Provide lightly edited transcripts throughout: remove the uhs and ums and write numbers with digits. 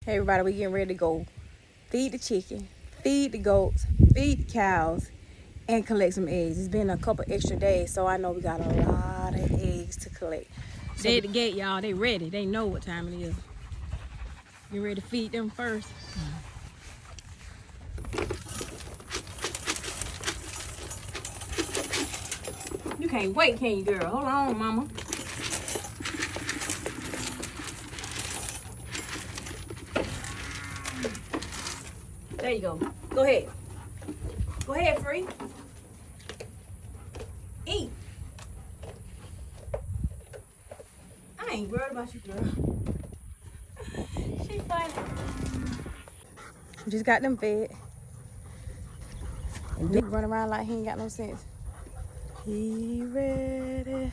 Hey everybody, we getting ready to go feed the chicken, feed the goats, feed the cows, and collect some eggs. It's been a couple extra days, so I know we got a lot of eggs to collect. So they at the gate, y'all. They ready. They know what time it is. Get ready to feed them first. You can't wait, can you, girl? Hold on, mama. There you go. Go ahead. Go ahead, Free. Eat. I ain't worried about you, girl. She funny. Just got them fed. And Nick run around like he ain't got no sense. He ready.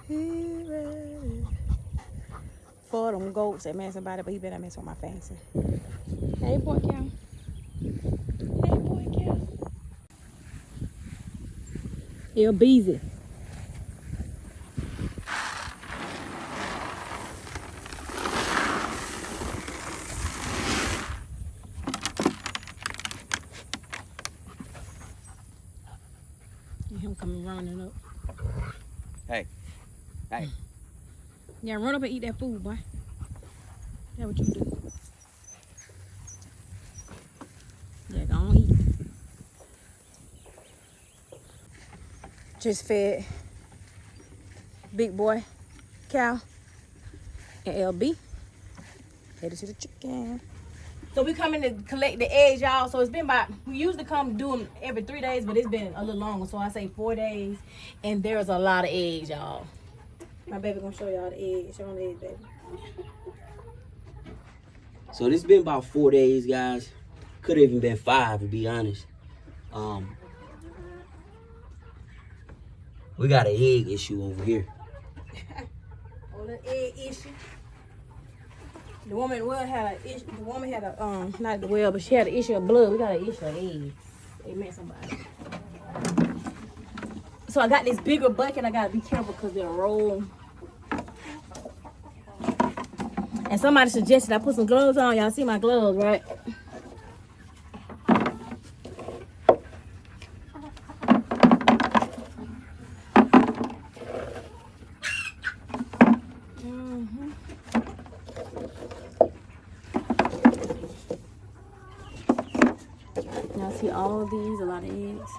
He ready. For them goats that mess about it, but he better not mess with my fancy. Hey, boy, cow. Hey, boy, cow. You're busy. Him coming running up. Hey. Hey. Yeah, run up and eat that food, boy. That's what you do. Yeah, go on eat. Just fed Big Boy, Cow, and LB. Headed to the chicken. So we coming to collect the eggs, y'all. So it's been about, we usually come do them every 3 days, but it's been a little longer. So I say 4 days, and there's a lot of eggs, y'all. My baby gonna show y'all the eggs. Show them the eggs, baby. So this been about 4 days, guys. Could have even been 5, to be honest. We got an egg issue over here. Oh, the egg issue. The woman had a issue. The woman had a not the well, but she had an issue of blood. We got an issue of eggs. Amen, somebody. So I got this bigger bucket. I gotta be careful because they'll roll. And somebody suggested I put some gloves on. Y'all see my gloves, right? Y'all see all of these, a lot of eggs.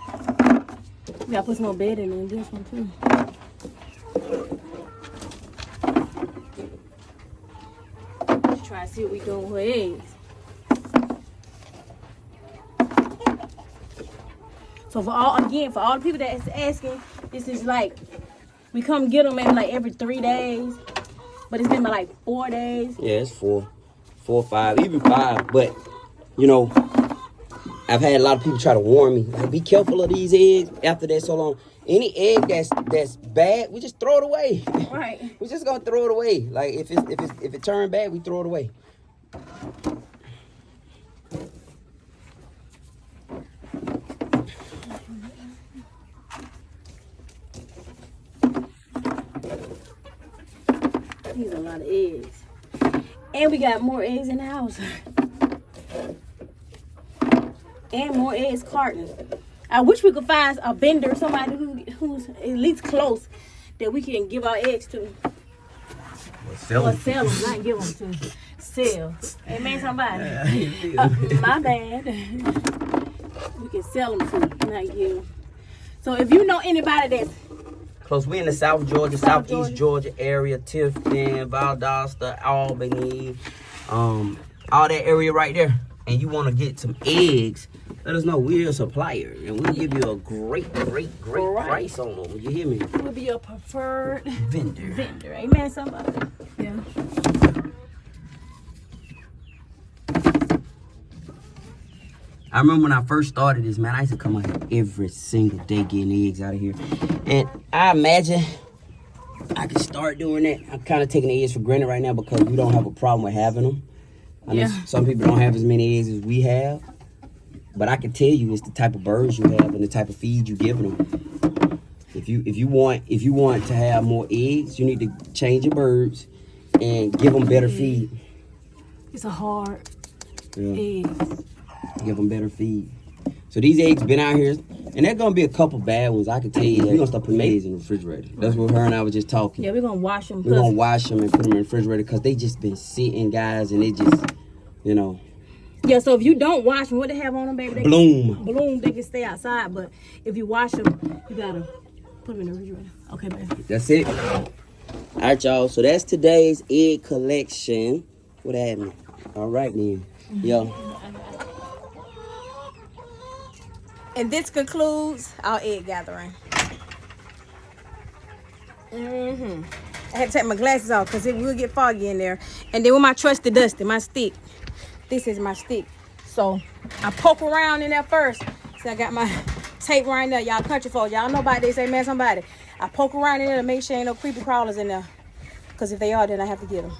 We gotta put some more bedding in this one too. Let's try to see what we doing with eggs. So for all the people that's asking, this is like, we come get them maybe like every 3 days, but it's been like 4 days. Yeah, it's 4, 5, even 5. But, you know, I've had a lot of people try to warn me, like, be careful of these eggs after they're so long. Any egg that's bad, we just throw it away. Right. We're just gonna throw it away. Like if it turned bad, we throw it away. These are a lot of eggs. And we got more eggs in the house. And more eggs cartons. I wish we could find a vendor, somebody who's at least close, that we can give our eggs to. Or sell them. Not give them to. Sell. Amen, somebody. My bad. We can sell them to, not give them. So if you know anybody that's Close, we in the South Georgia, Southeast Georgia area, Tifton, Valdosta, Albany, all that area right there, and you want to get some eggs, let us know. We're a supplier, and we'll give you a great price on them. You hear me? We'll be your preferred vendor. Amen, somebody. Yeah. I remember when I first started this, man, I used to come out here every single day getting eggs out of here. And I imagine I could start doing that. I'm kind of taking the eggs for granted right now because we don't have a problem with having them. I know some people don't have as many eggs as we have. But I can tell you it's the type of birds you have and the type of feed you give them. If you want to have more eggs, you need to change your birds and give them better feed. It's a hard Yeah. egg. Give them better feed. So these eggs been out here, and there's gonna be a couple bad ones. I can tell you that. We're gonna start putting eggs in the refrigerator. That's what her and I was just talking. Yeah, we're gonna wash them. We're gonna wash them and put them in the refrigerator because they just been sitting, guys, and they just, you know. Yeah, so if you don't wash them, what they have on them, baby? Bloom. They can stay outside, but if you wash them, you gotta put them in the refrigerator. Okay, baby. That's it. All right, y'all. So that's today's egg collection. What happened? All right, then. Yo. And this concludes our egg gathering. I had to take my glasses off because it will get foggy in there. And then with my trusty Dusty, my stick. This is my stick. So I poke around in there first. So I got my tape right there. Y'all country folks, y'all know about this. Amen, somebody. I poke around in there to make sure ain't no creepy crawlers in there. Because if they are, then I have to get them.